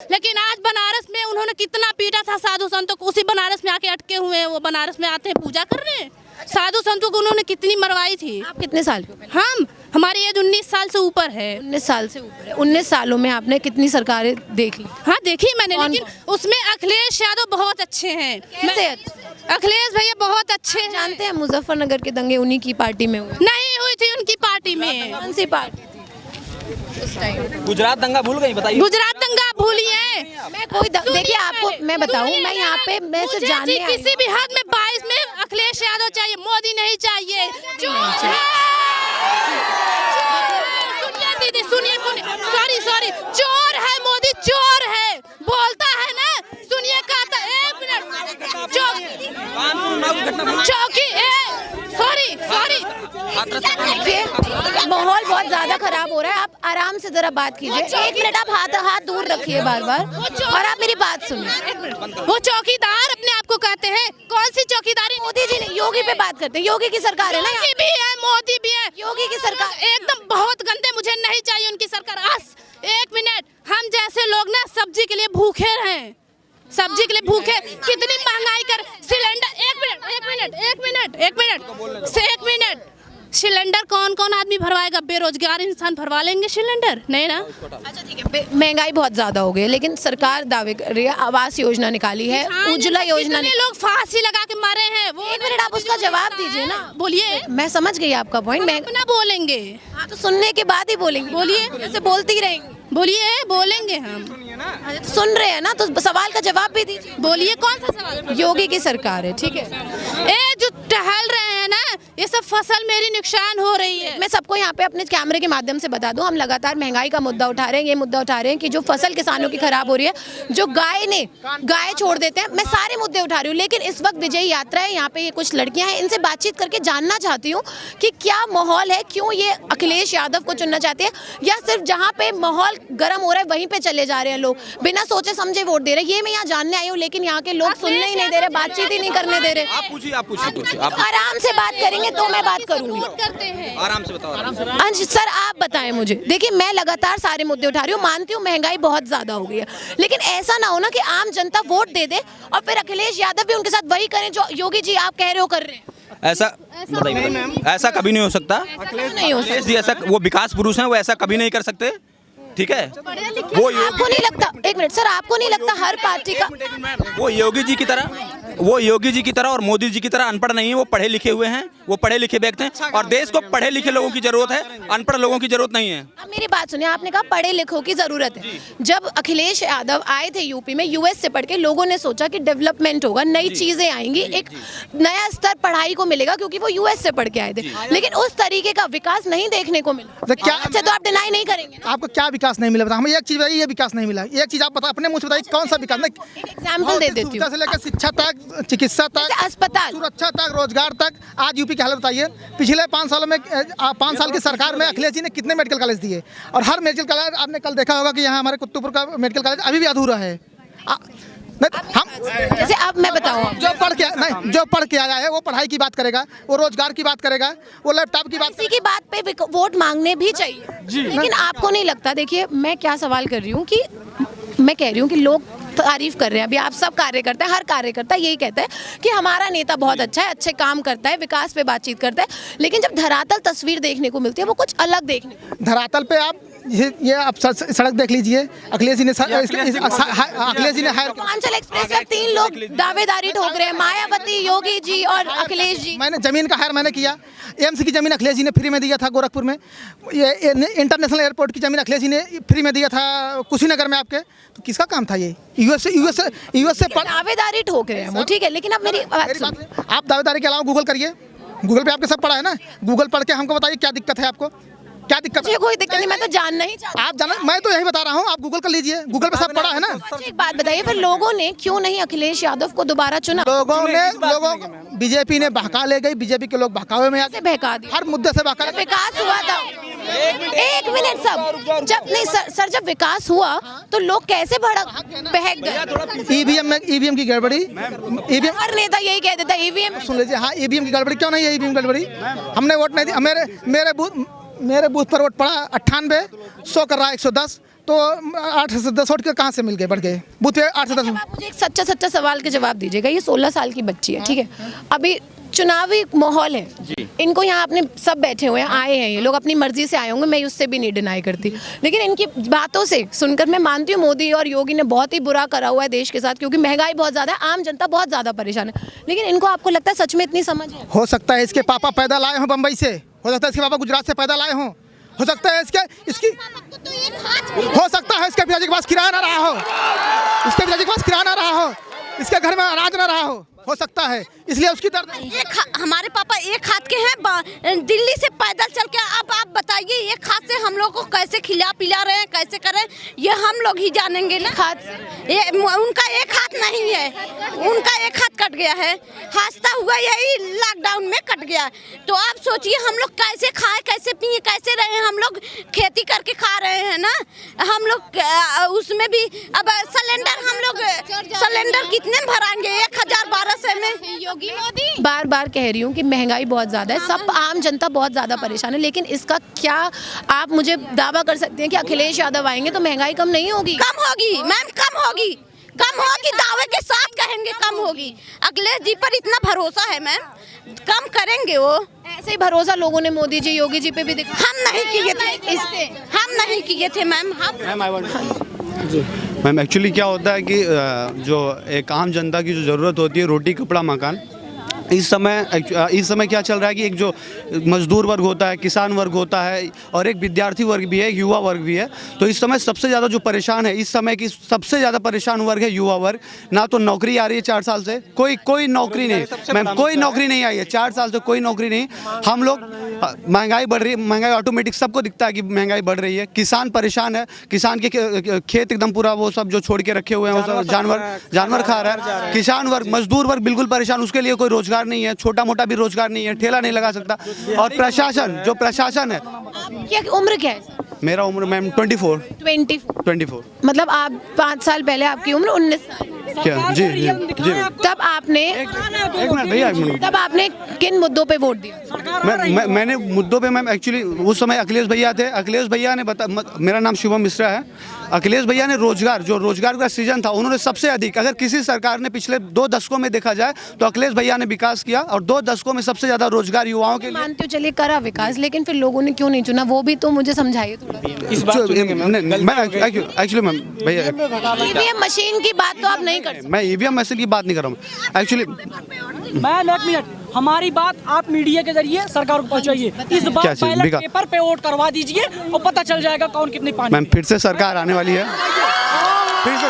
लेकिन आज बनारस में उन्होंने कितना पीटा था साधु संतों को, उसी बनारस में आके अटके हुए हैं। वो बनारस में आते हैं पूजा करने, साधु संतों को उन्होंने कितनी मरवाई थी। आप कितने साल के हो? हमारी एज 19 साल से ऊपर है। 19 साल से ऊपर है। 19 सालों में आपने कितनी सरकारें देख ली? हाँ देखी मैंने, कौन लेकिन उसमें अखिलेश यादव बहुत अच्छे हैं। कैसे अच्छे? अखिलेश भैया बहुत अच्छे हैं। जानते हैं मुजफ्फरनगर के दंगे उन्हीं की पार्टी में हुए? नहीं हुई थी उनकी पार्टी में। कौन सी पार्टी थी उस टाइम? गुजरात दंगा भूल गई, बताइए। गुजरात दंगा भूलिए। मैं कोई देखिए आपको मैं बताऊं, मैं यहाँ पे मैं से जानने आई किसी भी हद में 22 में अखिलेश यादव चाहिए, मोदी नहीं चाहिए। दीदी सुनिए, सॉरी, चोर है मोदी, चोर है, बोलता है ना, सुनिए कहता। एक मिनट, चौकी, सॉरी देखिए माहौल बहुत ज्यादा खराब हो रहा है। आप आराम से जरा बात कीजिए। 1 मिनट आप हाथ दूर रखिए बार और आप मेरी बात सुनिए। वो चौकीदार अपने आप को कहते हैं। कौन सी चौकीदारी? मोदी जी ने, योगी पे बात करते हैं। योगी की सरकार है ना, योगी भी है, मोदी भी है। योगी की सरकार एकदम बहुत गंदे, मुझे नहीं चाहिए उनकी सरकार। एक मिनट, हम जैसे लोग ना सब्जी के लिए भूखे हैं, सब्जी के लिए भूखे। कितनी महंगाई कर सिलेंडर। एक मिनट, सिलेंडर कौन आदमी भरवाएगा? बेरोजगार इंसान भरवा लेंगे सिलेंडर? नहीं ना। अच्छा ठीक है, महंगाई बहुत ज्यादा हो गई है, लेकिन सरकार दावे कर रही है, आवास योजना निकाली है, उज्ज्वला योजना। कितने लोग फांसी लगा के मरे हैं। वो 1 मिनट आप उसका जवाब दीजिए ना। बोलिए। मैं समझ गई आपका पॉइंट। मैं अपना बोलेंगे। हाँ तो सुनने के बाद ही बोलेंगे। बोलिए। ऐसे बोलती ही रहेंगे। बोलेंगे हम। तो सुन रहे हैं ना, तो सवाल का जवाब भी दीजिए। बोलिए, कौन सा सवाल? योगी की सरकार है, ठीक है। जो टहल रहे हैं ना, ये सब फसल मेरी नुकसान हो रही है। मैं सबको यहाँ पे अपने कैमरे के माध्यम से बता दूं, हम लगातार महंगाई का मुद्दा उठा रहे हैं। ये मुद्दा उठा रहे हैं कि जो फसल किसानों की खराब हो रही है, जो गाय छोड़ देते हैं। मैं सारे मुद्दे उठा रही हूँ, लेकिन इस वक्त विजयी यात्रा है, यहाँ पे ये कुछ लड़कियां हैं, इनसे बातचीत करके जानना चाहती हूँ कि क्या माहौल है, क्यों ये अखिलेश यादव को चुनना चाहते हैं, या सिर्फ जहाँ पे माहौल गर्म हो रहा है वहीं पे चले जा रहे हैं लोग, बिना सोचे समझे वोट दे रहे हैं। ये मैं यहाँ जानने आई हूँ, लेकिन यहाँ के लोग सुनने ही नहीं दे रहे, बातचीत ही नहीं करने दे रहे। आप पूछिए। आराम से बात करेंगे तो मैं बात करूंगी। आराम से बताओ। अंश सर आप बताएं मुझे। देखिए मैं लगातार सारे मुद्दे उठा रही हूँ, मानती हूँ महंगाई बहुत ज्यादा हो गई है, लेकिन ऐसा ना हो ना कि आम जनता वोट दे दे और फिर अखिलेश यादव भी उनके साथ वही करें जो योगी जी आप कह रहे हो कर रहे हैं। ऐसा बताइए, ऐसा कभी नहीं हो सकता। नहीं हो अखिलेश जी ऐसा, वो विकास पुरुष हैं, वो ऐसा कभी नहीं कर सकते, ठीक है। वो आपको नहीं लगता? 1 मिनट सर, आपको नहीं लगता हर पार्टी का वो योगी जी की तरह और मोदी जी की तरह अनपढ़ नहीं है। वो पढ़े लिखे हुए हैं, वो पढ़े लिखे व्यक्ति हैं, और देश को पढ़े लिखे लोगों की जरूरत है, अनपढ़ लोगों की जरूरत नहीं है। अब मेरी बात सुनिए, आपने कहा पढ़े लिखों की जरूरत है। जब अखिलेश यादव आए थे यूपी में, यूएस से पढ़ के, लोगों ने सोचा कि डेवलपमेंट होगा, नई चीजें आएंगी, एक नया स्तर पढ़ाई को मिलेगा, क्योंकि वो यूएस से पढ़ के आए थे। लेकिन उस तरीके का विकास नहीं देखने को मिला। अच्छा तो आप डिनाई नहीं करेंगे? आपको क्या विकास नहीं मिला? हमें एक चीज बताइए, ये विकास नहीं मिला। एक चीज आप बता, अपने मुंह से बताइए कौन सा विकास नहीं। एग्जाम्पल दे देती हूँ। से लेकर शिक्षा तक, चिकित्सा तक, अस्पताल, सुरक्षा तक, रोजगार तक। आज यूपी की हालत बताइए। पिछले 5 सालों में 5 साल की सरकार में अखिलेश जी ने कितने मेडिकल कॉलेज दिए, और हर मेडिकल कॉलेज आपने कल देखा होगा कि यहाँ हमारे कुतुबपुर का मेडिकल कॉलेज अभी भी अधूरा है। हम जैसे अब मैं बताऊँ, जो पढ़ के आया है वो पढ़ाई की बात करेगा, वो रोजगार की बात करेगा, वो लैपटॉप की बात। इसी की बात पे वोट मांगने भी चाहिए, लेकिन आपको नहीं लगता? देखिए मैं क्या सवाल कर रही हूँ कि मैं कह रही हूँ कि लोग तारीफ कर रहे हैं, अभी आप सब कार्यकर्ता, हर कार्यकर्ता यही कहता है कि हमारा नेता बहुत अच्छा है, अच्छे काम करता है, विकास पे बातचीत करता है, लेकिन जब धरातल तस्वीर देखने को मिलती है वो कुछ अलग देखने को। धरातल पे आप ये आप सड़क देख लीजिए। अखिलेश जी ने पूर्वांचल एक्सप्रेस पर 3 लोग दावेदारी ठोक रहे हैं, मायावती, योगी जी और अखिलेश जी। मैंने जमीन का हायर मैंने किया। एम्स की जमीन अखिलेश जी ने फ्री में दिया था गोरखपुर में। ये इंटरनेशनल एयरपोर्ट की जमीन अखिलेश जी ने फ्री में दिया था कुशीनगर में आपके। तो किसका काम था ये? यूएस से दावेदारी ठोक रहे हैं वो, ठीक है, लेकिन अब मेरी आप दावेदारी के अलावा गूगल करिए, गूगल पे आपके सब पढ़ा है ना। गूगल पढ़ के हमको बताइए क्या दिक्कत है आपको, क्या दिक्कत है? कोई दिक्कत नहीं, मैं तो जानना ही चाहती हूं। आप जाना, मैं तो यही बता रहा हूँ, आप गूगल कर लीजिए, गूगल पे सब पड़ा है ना। एक बात बताइए, फिर लोगों ने क्यों नहीं अखिलेश यादव को दोबारा चुना? बीजेपी ने बहका ले गई, बीजेपी के लोग बहकावे में आके बहका दिया, हर मुद्दे से बहका। विकास हुआ था। 1 मिनट सब, जब नहीं सर जब विकास हुआ तो लोग कैसे बहक गए? ईवीएम की गड़बड़ी, हर नेता यही कह देता है ईवीएम। सुन लीजिए, हाँ ईवीएम की गड़बड़ी क्यों नहीं है? ईवीएम गड़बड़ी हमने वोट नहीं दिया, मेरे बूथ पर वोट पड़ा 98, 100 कर रहा है 110। तो 8 से 10 वोट के कहाँ से मिल गए, बढ़ गए बूथ पे 8 से 10। आप मुझे एक सच्चा सवाल के जवाब दीजिएगा। ये 16 साल की बच्ची है, ठीक है, अभी चुनावी माहौल है, इनको यहाँ अपने सब बैठे हुए हैं, आए हैं, ये लोग अपनी मर्जी से आए होंगे, मैं उससे भी नहीं डिनाई करती, लेकिन इनकी बातों से सुनकर मैं मानती हूँ मोदी और योगी ने बहुत ही बुरा करा हुआ है देश के साथ, क्योंकि महंगाई बहुत ज़्यादा है, आम जनता बहुत ज़्यादा परेशान है। लेकिन इनको आपको लगता है सच में इतनी समझ है? हो सकता है इसके पापा पैदा लाए हों बम्बई से, हो सकता है इसके पापा गुजरात से पैदा लाए हों, हो सकता है इसकी हो सकता है इसके पिताजी के पास किराया ना रहा हो, इसके पिताजी के पास किराया ना रहा हो, इसके घर में अनाज ना रहा हो सकता है, इसलिए उसकी दर्द। हमारे पापा एक हाथ के हैं, दिल्ली से पैदल चल के। अब आप बताइए एक हाथ से हम लोग को कैसे खिला पिला रहे हैं, कैसे करें, ये हम लोग ही जानेंगे ना। उनका एक हाथ नहीं है, उनका एक हाथ कट गया है, हंसता हुआ यही लॉकडाउन में कट गया। तो आप सोचिए हम लोग कैसे खाएं, कैसे पिए, कैसे रहे। हम लोग खेती करके खा रहे हैं ना, हम लोग उसमें भी अब सिलेंडर हम लोग सिलेंडर कितने भराएंगे, 1000-1200 में। योगी मोदी बार कह रही हूँ कि महंगाई बहुत ज़्यादा है, सब आम जनता बहुत ज़्यादा परेशान है, लेकिन इसका क्या आप मुझे दावा कर सकते हैं कि अखिलेश यादव आएंगे तो महंगाई कम नहीं होगी? कम होगी मैम, कम होगी, कम होगी, दावे के साथ कहेंगे कम होगी। अखिलेश जी पर इतना भरोसा है मैम, कम करेंगे वो। ऐसे ही भरोसा लोगों ने मोदी जी योगी जी पे भी दिखा। हम नहीं किए थे, हम नहीं किए थे मैम। मैम एक्चुअली क्या होता है कि जो एक आम जनता की जो ज़रूरत होती है, रोटी कपड़ा मकान, इस समय क्या चल रहा है कि एक जो मजदूर वर्ग होता है, किसान वर्ग होता है, और एक विद्यार्थी वर्ग भी है, युवा वर्ग भी है। तो इस समय सबसे ज़्यादा जो परेशान है, इस समय की सबसे ज़्यादा परेशान वर्ग है युवा वर्ग। ना तो नौकरी आ रही है 4 साल से, कोई नौकरी नहीं मैम, कोई नौकरी नहीं आई है 4 साल से, कोई नौकरी नहीं। हम लोग महंगाई बढ़ रही है, महंगाई ऑटोमेटिक सबको दिखता है कि महंगाई बढ़ रही है। किसान परेशान है, किसान के खेत एकदम पूरा वो सब जो छोड़ के रखे हुए हैं वो सब जानवर खा रहा है। किसान वर्ग, मजदूर वर्ग बिल्कुल परेशान, उसके लिए कोई रोजगार नहीं है, छोटा मोटा भी रोजगार नहीं है, ठेला नहीं लगा सकता। और प्रशासन है। क्या उम्र क्या है? मेरा उम्र मैम 24। मतलब आप 5 साल पहले आपकी उम्र 19 साल। क्या? जी। तब आपने एक मिनट भैया, 1 मिनट। तब आपने किन मुद्दों पे वोट दिया? मैंने मुद्दों पे मैम एक्चुअली उस समय अखिलेश भैया थे, अखिलेश भैया ने मेरा नाम शिवम मिश्रा है। अखिलेश भैया ने रोजगार का सृजन था, उन्होंने सबसे अधिक, अगर किसी सरकार ने पिछले 2 दशकों में देखा जाए तो अखिलेश भैया ने विकास किया, और 2 दशकों में सबसे ज्यादा रोजगार युवाओं के लिए। मानते हो, चलिए करा विकास, लेकिन फिर लोगों ने क्यों नहीं चुना, वो भी तो मुझे समझाइए थोड़ा। एक्चुअली मैम भैया, ईवीएम मशीन की बात तो आप नहीं कर सकते। मैं ईवीएम मशीन की बात नहीं कर रहा हूँ एक्चुअली। मैम 1 मिनट, हमारी बात आप मीडिया के जरिए सरकार को पहुंचाइए। इस बार बैलेट पेपर पे वोट करवा दीजिए और पता चल जाएगा कौन कितनी पानी। मैम फिर से सरकार आने वाली है, फिर से।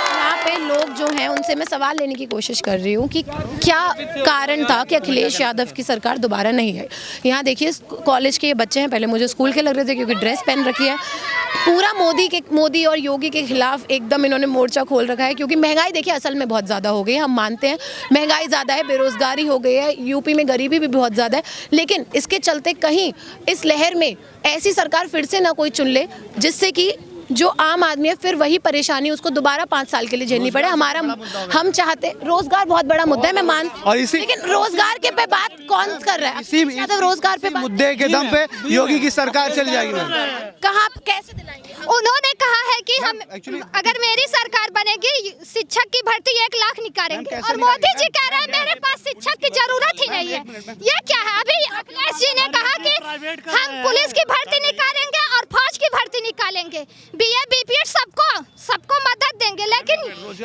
यहाँ पे लोग जो हैं उनसे मैं सवाल लेने की कोशिश कर रही हूँ कि क्या कारण था कि अखिलेश यादव की सरकार दोबारा नहीं आई। यहाँ देखिए कॉलेज के ये बच्चे हैं, पहले मुझे स्कूल के लग रहे थे क्योंकि ड्रेस पहन रखी है। पूरा मोदी और योगी के खिलाफ एकदम इन्होंने मोर्चा खोल रखा है, क्योंकि महंगाई देखिए असल में बहुत ज़्यादा हो गई है, हम मानते हैं महंगाई ज़्यादा है, बेरोज़गारी हो गई है, यूपी में गरीबी भी बहुत ज़्यादा है, लेकिन इसके चलते कहीं इस लहर में ऐसी सरकार फिर से ना कोई चुन ले जिससे कि जो आम आदमी है फिर वही परेशानी उसको दोबारा 5 साल के लिए झेलनी पड़े। हम चाहते, रोजगार बहुत बड़ा मुद्दा है, मैं मानती हूं, लेकिन रोजगार के पे बात कौन कर रहा है? इसी रोजगार पे मुद्दे के दम पे योगी की सरकार चल जाएगी। कहाँ कैसे दिलाएंगे? उन्होंने कहा है कि हम अगर मेरी सरकार बनेगी शिक्षक की भर्ती 1 लाख निकालेंगे, और मोदी जी कह रहे हैं मेरे पास शिक्षक की जरूरत ही नहीं है। ये क्या है? अभी अखिलेश जी ने कहा कि हम पुलिस की भर्ती निकालेंगे और फौज की भर्ती निकालेंगे, बीए बीपीएड सबको मदद देंगे, लेकिन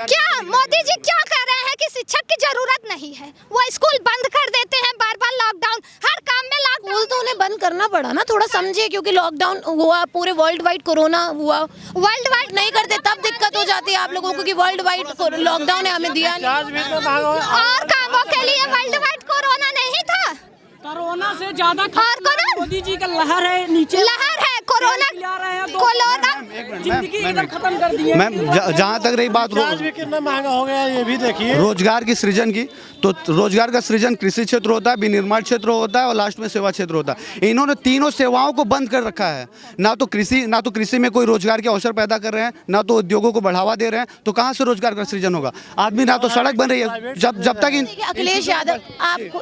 क्या मोदी जी क्या कह रहे हैं कि शिक्षक की जरूरत नहीं है? वो स्कूल बंद कर देते हैं, बार-बार लॉकडाउन, हर काम में लॉकडाउन। तो उन्हें बंद करना पड़ा ना, थोड़ा समझिए, क्योंकि लॉकडाउन हुआ, पूरे वर्ल्ड वाइड कोरोना हुआ, वर्ल्ड वाइड नहीं करते तब दिक्कत हो जाती है आप लोगों को कि वर्ल्ड वाइड लॉकडाउन है, हमें दिया नहीं। और कामों के लिए वर्ल्ड वाइड कोरोना नहीं था, कोरोना से ज्यादा मोदी जी का लहर है, नीचे लहर है कोरोना जिंदगी एकदम खत्म कर दी है। मैम जहाँ तक रही बात कितना महंगा हो गया ये भी देखिए, रोजगार की सृजन की, तो रोजगार का सृजन कृषि क्षेत्र होता है, विनिर्माण क्षेत्र होता है, और लास्ट में सेवा क्षेत्र होता है। इन्होंने तीनों सेवाओं को बंद कर रखा है। ना तो कृषि में कोई रोजगार के अवसर पैदा कर रहे हैं, ना तो उद्योगों को बढ़ावा दे रहे हैं, तो कहाँ से रोजगार का सृजन होगा? आदमी ना तो सड़क बन रही है, जब तक अखिलेश यादव आपको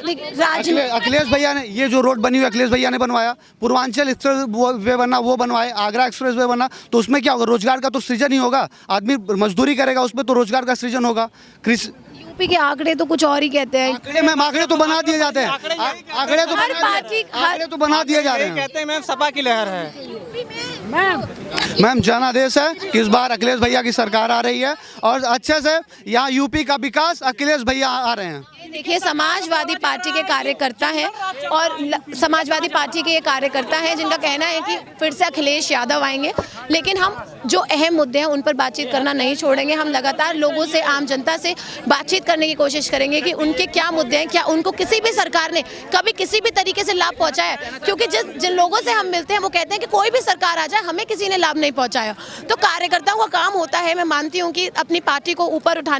अखिलेश भैया ने ये जो रोड बनी हुई अखिलेश भैया ने बनवाया, पूर्वांचल एक्सप्रेस वे बना बना, वो बनवाए, आगरा एक्सप्रेस वे बना, तो उसमें क्या होगा? रोजगार का तो सृजन ही होगा, आदमी मजदूरी करेगा, उसमें तो रोजगार का सृजन होगा। यूपी के आंकड़े तो कुछ और ही कहते हैं। आंकड़े तो बना दिए जाते हैं, आंकड़े तो बना दिए जा रहे हैं। कहते हैं मैम सपा की लहर है। मैम जनादेश है कि इस बार अखिलेश भैया की सरकार आ रही है और अच्छे से यहाँ यूपी का विकास अखिलेश भैया आ रहे हैं। देखिए, समाजवादी पार्टी के कार्यकर्ता हैं और समाजवादी पार्टी के ये कार्यकर्ता हैं जिनका कहना है कि फिर से अखिलेश यादव आएंगे, लेकिन हम जो अहम मुद्दे हैं उन पर बातचीत करना नहीं छोड़ेंगे। हम लगातार लोगों से, आम जनता से बातचीत करने की कोशिश करेंगे कि उनके क्या मुद्दे हैं, क्या उनको किसी भी सरकार ने कभी किसी भी तरीके से लाभ पहुंचाया है। क्योंकि जिन लोगों से हम मिलते हैं वो कहते हैं कि कोई भी सरकार आ जाए हमें किसी ने लाभ नहीं पहुंचाया। तो कार्यकर्ताओं का काम होता है, मैं मानती हूँ कि अपनी पार्टी को ऊपर उठाने